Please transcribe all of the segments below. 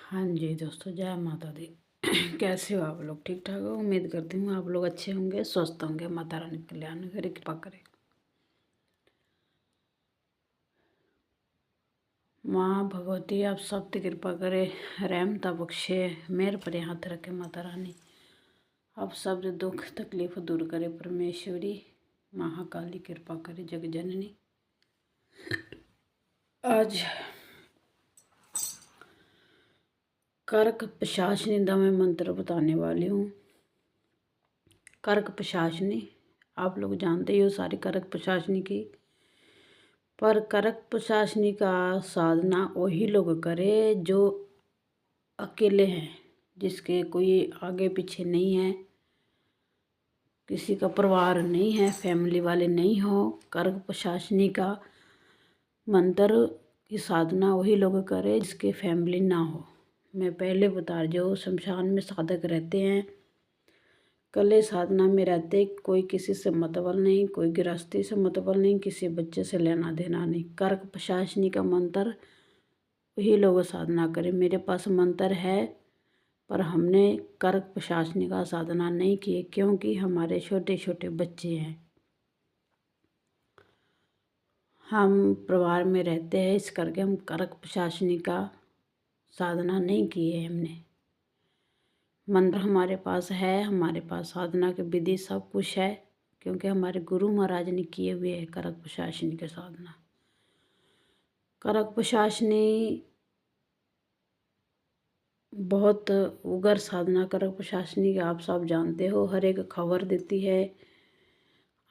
हाँ जी दोस्तों, जय माता दी। कैसे हो आप लोग? ठीक ठाक हो? उम्मीद करती हूँ आप लोग अच्छे होंगे, स्वस्थ होंगे। माता रानी कल्याण करे, कृपा करे। माँ भगवती आप सब पे कृपा करे, रहमता बख्शे, मेहर पर हाथ रखे माता रानी। आप सब जो दुख तकलीफ दूर करे परमेश्वरी महाकाली कृपा करे, जग जननी। आज कर्क पिशाचिनी दमे मंत्र बताने वाली हूँ। कर्क पिशाचिनी आप लोग जानते ही हो सारी कर्क पिशाचिनी की, पर कर्क पिशाचिनी का साधना वही लोग करे जो अकेले हैं, जिसके कोई आगे पीछे नहीं है, किसी का परिवार नहीं है, फैमिली वाले नहीं हो। कर्क पिशाचिनी का मंत्र की साधना वही लोग करे जिसके फैमिली ना हो। मैं पहले बता, जो शमशान में साधक रहते हैं, कले साधना में रहते, कोई किसी से मतबल नहीं, कोई गृहस्थी से मतबल नहीं, किसी बच्चे से लेना देना नहीं। कर्क पिशाचिनी का मंत्र वही लोग साधना करें। मेरे पास मंत्र है, पर हमने कर्क पिशाचिनी का साधना नहीं किए, क्योंकि हमारे छोटे छोटे बच्चे हैं, हम परिवार में रहते हैं, इस करके हम कर्क पिशाचिनी का साधना नहीं किए हमने। मंत्र हमारे पास है, हमारे पास साधना की विधि सब कुछ है, क्योंकि हमारे गुरु महाराज ने किए हुए हैं कर्क पिशाचिनी के साधना। कर्क पिशाचिनी बहुत उग्र साधना कर्क पिशाचिनी की आप सब जानते हो। हर एक खबर देती है,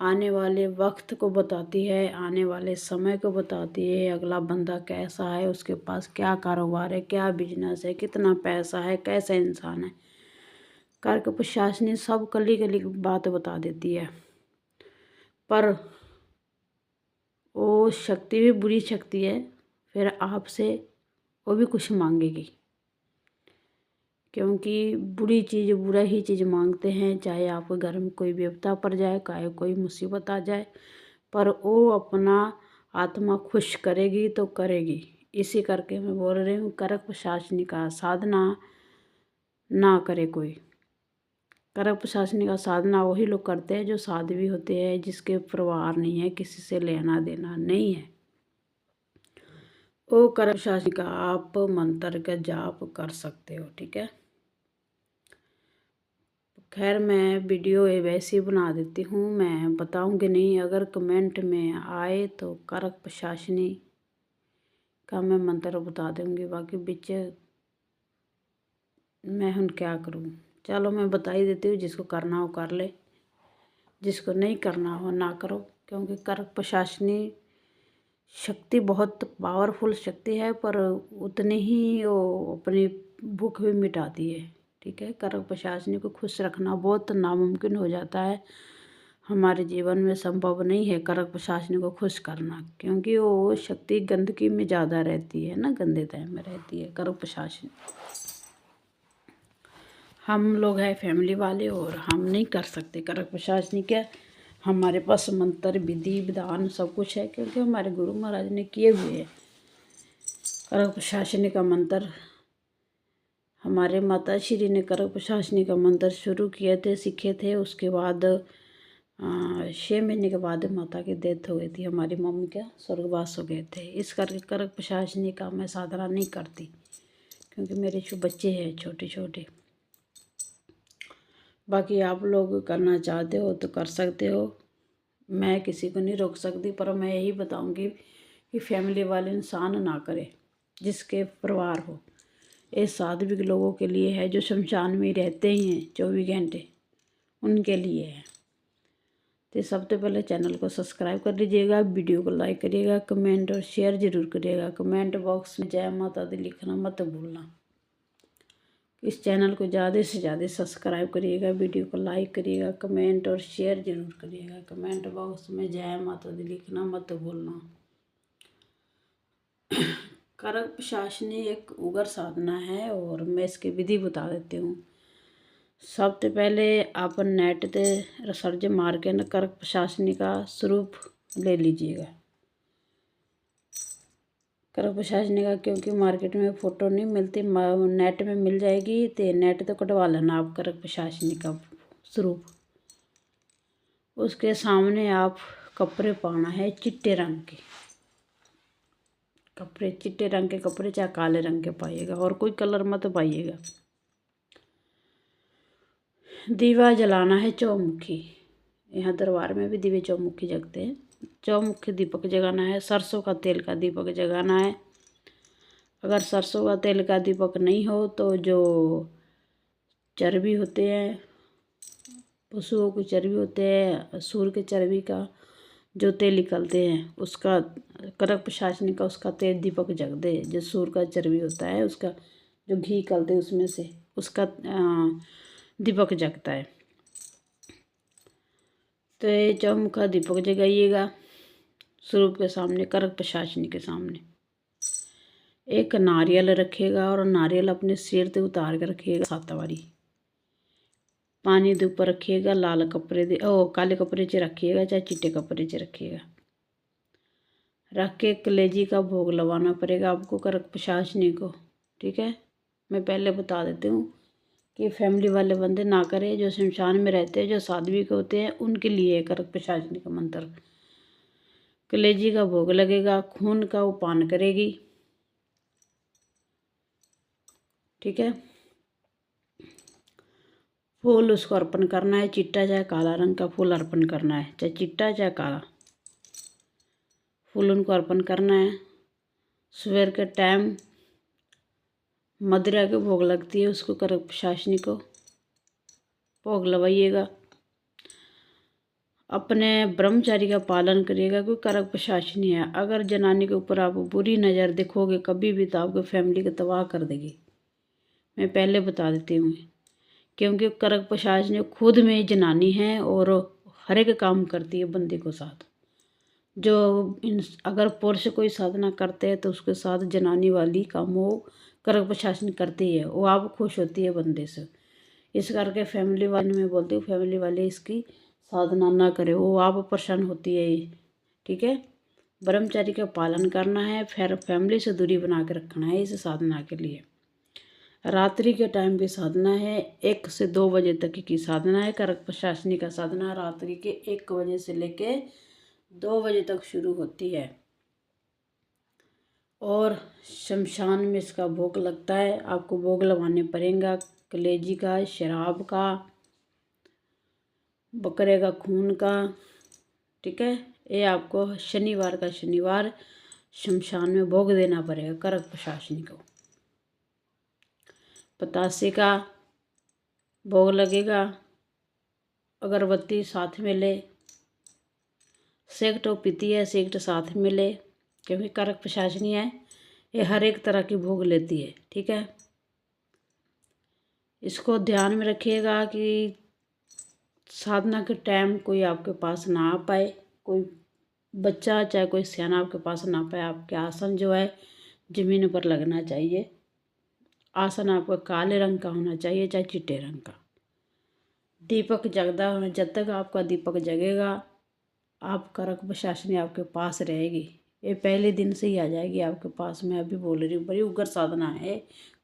आने वाले वक्त को बताती है, आने वाले समय को बताती है, अगला बंदा कैसा है, उसके पास क्या कारोबार है, क्या बिजनेस है, कितना पैसा है, कैसा इंसान है। कर्क पिशाचिनी सब कली कली की बात बता देती है, पर वो शक्ति भी बुरी शक्ति है। फिर आपसे वो भी कुछ मांगेगी, क्योंकि बुरी चीज़ बुरा ही चीज़ मांगते हैं। चाहे आपके घर में कोई विपदा पड़ जाए, चाहे कोई मुसीबत आ जाए, पर वो अपना आत्मा खुश करेगी तो करेगी। इसी करके मैं बोल रही हूँ, कर्क पिशाचिनी का साधना ना करे कोई। कर्क पिशाचिनी का साधना वही लोग करते हैं जो साध्वी होते हैं, जिसके परिवार नहीं है, किसी से लेना देना नहीं है। वो कर्क पिशाचिनी का आप मंत्र का जाप कर सकते हो, ठीक है। खैर, मैं वीडियो वैसे ही बना देती हूँ, मैं बताऊँगी नहीं। अगर कमेंट में आए तो कर्क पिशाचिनी का मैं मंत्र बता दूँगी, बाकी बीच मैं हम क्या करूँ। चलो मैं बता ही देती हूँ, जिसको करना हो कर ले, जिसको नहीं करना हो ना करो, क्योंकि कर्क पिशाचिनी शक्ति बहुत पावरफुल शक्ति है, पर उतनी ही वो अपनी भूख भी मिटाती है, ठीक है। कर्क पिशाचिनी को खुश रखना बहुत नामुमकिन हो जाता है, हमारे जीवन में संभव नहीं है कर्क पिशाचिनी को खुश करना, क्योंकि वो शक्ति गंदगी में ज़्यादा रहती है ना, गंदे तह में रहती है कर्क पिशाचिनी। हम लोग हैं फैमिली वाले और हम नहीं कर सकते कर्क पिशाचिनी क्या। हमारे पास मंत्र विधि विधान सब कुछ है, क्योंकि हमारे गुरु महाराज ने किए हुए हैं। कर्क पिशाचिनी का मंत्र हमारे माता श्री ने कर्क पिशाचिनी का मंत्र शुरू किए थे, सीखे थे। उसके बाद 6 महीने के बाद माता की डेथ हो गई थी, हमारी मम्मी का स्वर्गवास हो गए थे। इस करके कर्क पिशाचिनी का मैं साधना नहीं करती, क्योंकि मेरे जो बच्चे हैं छोटे छोटे। बाकी आप लोग करना चाहते हो तो कर सकते हो, मैं किसी को नहीं रोक सकती, पर मैं यही बताऊंगी कि फैमिली वाले इंसान ना करे, जिसके परिवार हो। ये साध्विक लोगों के लिए है, जो शमशान में रहते ही हैं 24 घंटे, उनके लिए है। तो सबसे पहले चैनल को सब्सक्राइब कर लीजिएगा, वीडियो को लाइक करिएगा, कमेंट और शेयर जरूर करिएगा। कमेंट बॉक्स में जय माता दी लिखना मत भूलना। इस चैनल को ज़्यादा से ज़्यादा सब्सक्राइब करिएगा, वीडियो को लाइक करिएगा, कमेंट और शेयर जरूर करिएगा। कमेंट बॉक्स में जय माता दी लिखना मत भूलना। कर्क पिशाचिनी एक उग्र साधना है, और मैं इसकी विधि बता देती हूँ। सबसे पहले आप नेट पे सर्च मार के न कर्क पिशाचिनी का स्वरूप ले लीजिएगा। करक प्रशासनी का, क्योंकि मार्केट में फ़ोटो नहीं मिलती, नेट में मिल जाएगी तो नेट तो कटवा लेना आप करक प्रशासनी का स्वरूप। उसके सामने आप कपड़े पाना है चिट्टे रंग के कपड़े, चिट्टे रंग के कपड़े चाहे काले रंग के पाइएगा, और कोई कलर मत पाइएगा। दीवा जलाना है चौमुखी, यहाँ दरबार में भी दिवे चौमुखी जगते हैं। चौमुखी दीपक जगाना है, सरसों का तेल का दीपक जगाना है। अगर सरसों का तेल का दीपक नहीं हो तो जो चर्बी होते हैं, पशुओं की चर्बी होते हैं, सूर के चर्बी का जो तेल निकलते हैं उसका, करक प्रशासनी का उसका तेल दीपक जग दे। जो सूर का चर्बी होता है उसका जो घी निकलते है उसमें से उसका दीपक जगता है। तो ये चौमुखा दीपक जगाइएगा स्वरूप के सामने, करक प्रशासनी के सामने। एक नारियल रखिएगा और नारियल अपने सिर से उतार कर रखिएगा सातावारी। पानी के ऊपर रखिएगा, लाल कपड़े दे काले कपड़े से रखिएगा चाहे चिट्टे कपड़े से रखिएगा। रख के कलेजी का भोग लगाना पड़ेगा आपको करक प्रशासनी को, ठीक है। मैं पहले बता देती हूँ कि फैमिली वाले बंदे ना करें, जो शमशान में रहते हैं, जो साध्वी होते हैं, उनके लिए करक प्रशासनी का मंत्र। कलेजी का भोग लगेगा, खून का वो पान करेगी, ठीक है। फूल उसको अर्पण करना है, चिट्टा चाहे काला रंग का फूल अर्पण करना है, चाहे चिट्टा चाहे काला फूल उनको अर्पण करना है। सवेर के टाइम मदिरा के भोग लगती है, उसको करक प्रशासनी को भोग लगाइएगा। अपने ब्रह्मचारी का पालन करिएगा, कोई करक प्रशासनी है। अगर जनानी के ऊपर आप बुरी नज़र देखोगे कभी भी तो आपकी फैमिली को तबाह कर देगी, मैं पहले बता देती हूँ। क्योंकि करक प्रशासनी खुद में जनानी है और हर एक काम करती है बंदे को साथ। जो अगर पुरुष कोई साधना करते हैं तो उसके साथ जनानी वाली काम वो करक प्रशासन करती है, वो आप खुश होती है बंदे से। इस करके फैमिली वाले में बोलती हूँ, फैमिली वाले इसकी साधना ना करे, वो आप प्रसन्न होती है, ठीक है। ब्रह्मचारी का पालन करना है, फिर फैमिली से दूरी बना के रखना है इस साधना के लिए। रात्रि के टाइम की साधना है, 1 से 2 बजे तक की साधना है। करक प्रशासनी का साधना रात्रि के 1 बजे से लेके 2 बजे तक शुरू होती है और शमशान में इसका भोग लगता है। आपको भोग लगाने पड़ेगा कलेजी का, शराब का, बकरे का खून का, ठीक है। ये आपको शनिवार का शनिवार शमशान में भोग देना पड़ेगा करक प्रशासनी को। पतासे का भोग लगेगा, अगरबत्ती साथ में ले, सेकटो पीती है सेकट साथ में ले, क्योंकि करक प्रशासनी है, ये हर एक तरह की भोग लेती है, ठीक है। इसको ध्यान में रखिएगा कि साधना के टाइम कोई आपके पास ना आ पाए, कोई बच्चा चाहे कोई सियाना आपके पास ना पाए। आपके आसन जो है ज़मीन पर लगना चाहिए। आसन आपका काले रंग का होना चाहिए चाहे चिट्टे रंग का। दीपक जगदा होना, जब तक आपका दीपक जगेगा आप करक प्रशासनी आपके पास रहेगी। ये पहले दिन से ही आ जाएगी आपके पास। मैं अभी बोल रही हूँ, बड़ी उग्र साधना है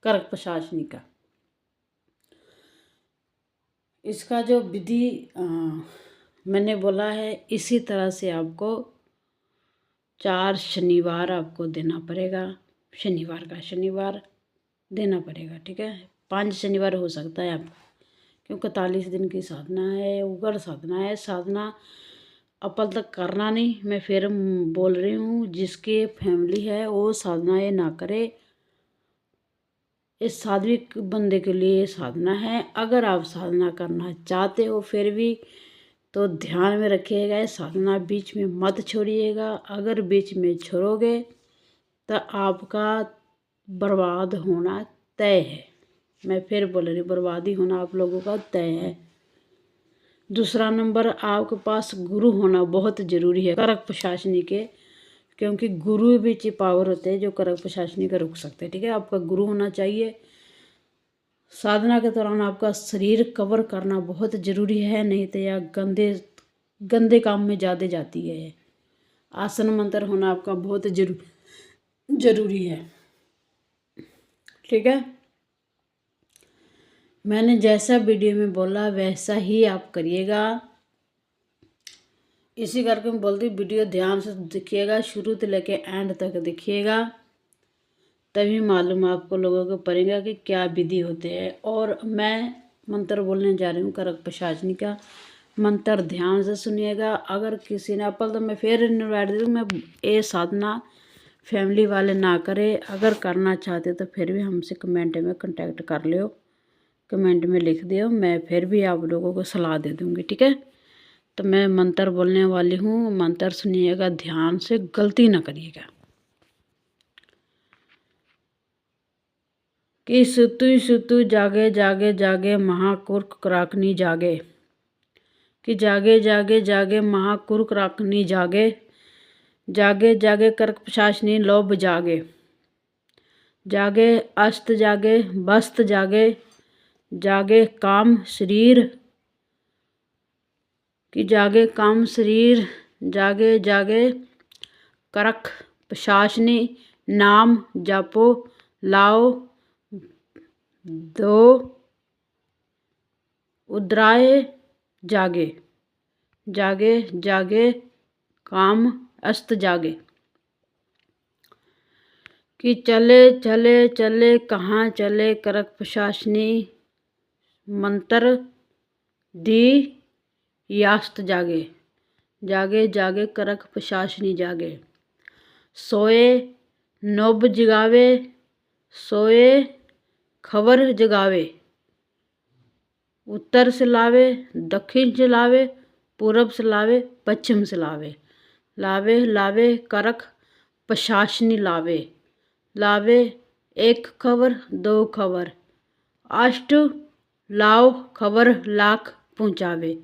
करक प्रशासनी का। इसका जो विधि मैंने बोला है, इसी तरह से आपको 4 शनिवार आपको देना पड़ेगा। शनिवार का शनिवार देना पड़ेगा, ठीक है। 5 शनिवार हो सकता है आपका, क्योंकि 41 दिन की साधना है, उग्र साधना है। साधना अपल तक करना नहीं, मैं फिर बोल रही हूँ, जिसकी फैमिली है वो साधना ये ना करे। इस सात्विक बंदे के लिए ये साधना है। अगर आप साधना करना चाहते हो फिर भी तो ध्यान में रखिएगा, ये साधना बीच में मत छोड़िएगा। अगर बीच में छोड़ोगे तो आपका बर्बाद होना तय है। मैं फिर बोल रही, बर्बादी होना आप लोगों का तय है। दूसरा नंबर, आपके पास गुरु होना बहुत ज़रूरी है करक प्रशासनी के, क्योंकि गुरु भी ची पावर होते हैं जो करक प्रशासनी का रुक सकते हैं, ठीक है। आपका गुरु होना चाहिए। साधना के दौरान आपका शरीर कवर करना बहुत ज़रूरी है, नहीं तो यह गंदे काम में ज़्यादा जाती है। आसन मंत्र होना आपका बहुत ज़रूरी है। ठीक है, मैंने जैसा वीडियो में बोला वैसा ही आप करिएगा। इसी करके मैं बोलती हूँ वीडियो ध्यान से देखिएगा, शुरू से लेके एंड तक देखिएगा, तभी मालूम आपको लोगों को पड़ेगा कि क्या विधि होते हैं। और मैं मंत्र बोलने जा रही हूँ करक पिशाचनी का। मंत्र ध्यान से सुनिएगा। अगर किसी ने अपल तो मैं फिर इन्वाइट दे दूँ, मैं ये साधना फैमिली वाले ना करे। अगर करना चाहते तो फिर भी हमसे कमेंट में कांटेक्ट कर लियो, कमेंट में लिख दियो, मैं फिर भी आप लोगों को सलाह दे दूँगी। ठीक है, तो मैं मंत्र बोलने वाली हूँ, मंत्र सुनिएगा ध्यान से, गलती ना करिएगा। कि सुतु सुतु जागे जागे जागे महाकुर्क कराकनी जागे। कि जागे जागे जागे महाकुर्क राकनी जागे। जागे जागे कर्क पिशाचनी लोभ जागे। जागे अस्त जागे बस्त जागे। जागे काम शरीर। कि जागे काम शरीर। जागे जागे करक पिशाचनी नाम जापो लाओ दो उद्राय जागे। जागे जागे काम अस्त जागे। कि चले चले चले कहाँ चले करक पिशाचनी मंत्र दी यास्त जागे। जागे जागे करक पिशाचनी जागे। सोए नोब जगावे। सोए खबर जगावे। उत्तर से लावे दक्षिण से लावे पूरब से लावे पश्चिम से लावे। लावे लावे करक पिशाचनी लावे। लावे एक खबर दो खबर अष्ट लाओ खबर लाख पहुँचावे।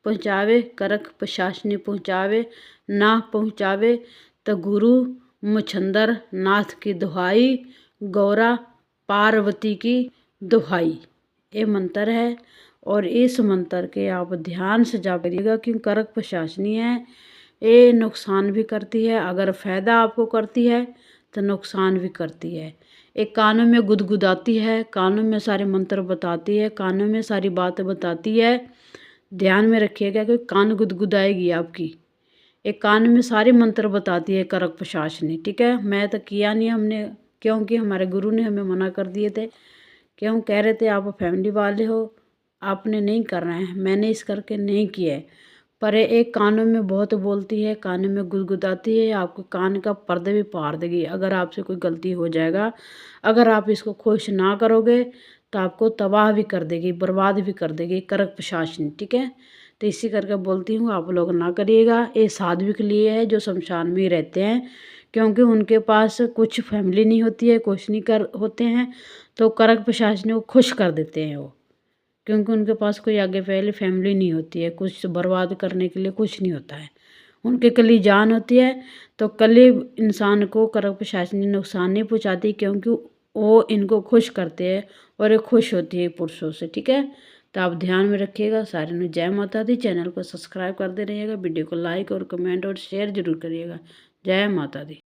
पहुँचावे करक पिशाचनी पहुँचावे। ना पहुँचावे तो गुरु मुछंदर नाथ की दुहाई गौरा पार्वती की दुहाई। ये मंत्र है और इस मंत्र के आप ध्यान से जाप करिएगा, क्योंकि करक पिशाचनी है, ये नुकसान भी करती है। अगर फ़ायदा आपको करती है तो नुकसान भी करती है। एक कानों में गुदगुदाती है, कानों में सारे मंत्र बताती है, कानों में सारी बातें बताती है। ध्यान में रखिएगा कि कान गुदगुदाएगी आपकी। एक कान में सारे मंत्र बताती है करक पिशाचनी। ठीक है, मैं तो किया नहीं हमने, क्योंकि हमारे गुरु ने हमें मना कर दिए थे। क्यों कह रहे थे आप फैमिली वाले हो, आपने नहीं करना है। मैंने इस करके नहीं किया है। पर एक कानों में बहुत बोलती है, कानों में गुदगुदाती है, आपको कान का पर्दे भी फाड़ देगी अगर आपसे कोई गलती हो जाएगा। अगर आप इसको खुश ना करोगे तो आपको तबाह भी कर देगी, बर्बाद भी कर देगी करक पिशाचनी। ठीक है, तो इसी करके बोलती हूँ आप लोग ना करिएगा। ये साध्वी के लिए है जो शमशान में ही रहते हैं, क्योंकि उनके पास कुछ फैमिली नहीं होती है, कुछ नहीं कर होते हैं, तो करक पिशाचनी को खुश कर देते हैं वो, क्योंकि उनके पास कोई आगे पहले फैमिली नहीं होती है, कुछ बर्बाद करने के लिए कुछ नहीं होता है। उनके कली जान होती है, तो कली इंसान को करक पिशाचनी नुकसान नहीं पहुंचाती, क्योंकि वो इनको खुश करते हैं और ये खुश होती है पुरुषों से। ठीक है, तो आप ध्यान में रखिएगा। सारे ने जय माता दी। चैनल को सब्सक्राइब करते रहिएगा, वीडियो को लाइक और कमेंट और शेयर जरूर करिएगा। जय माता दी।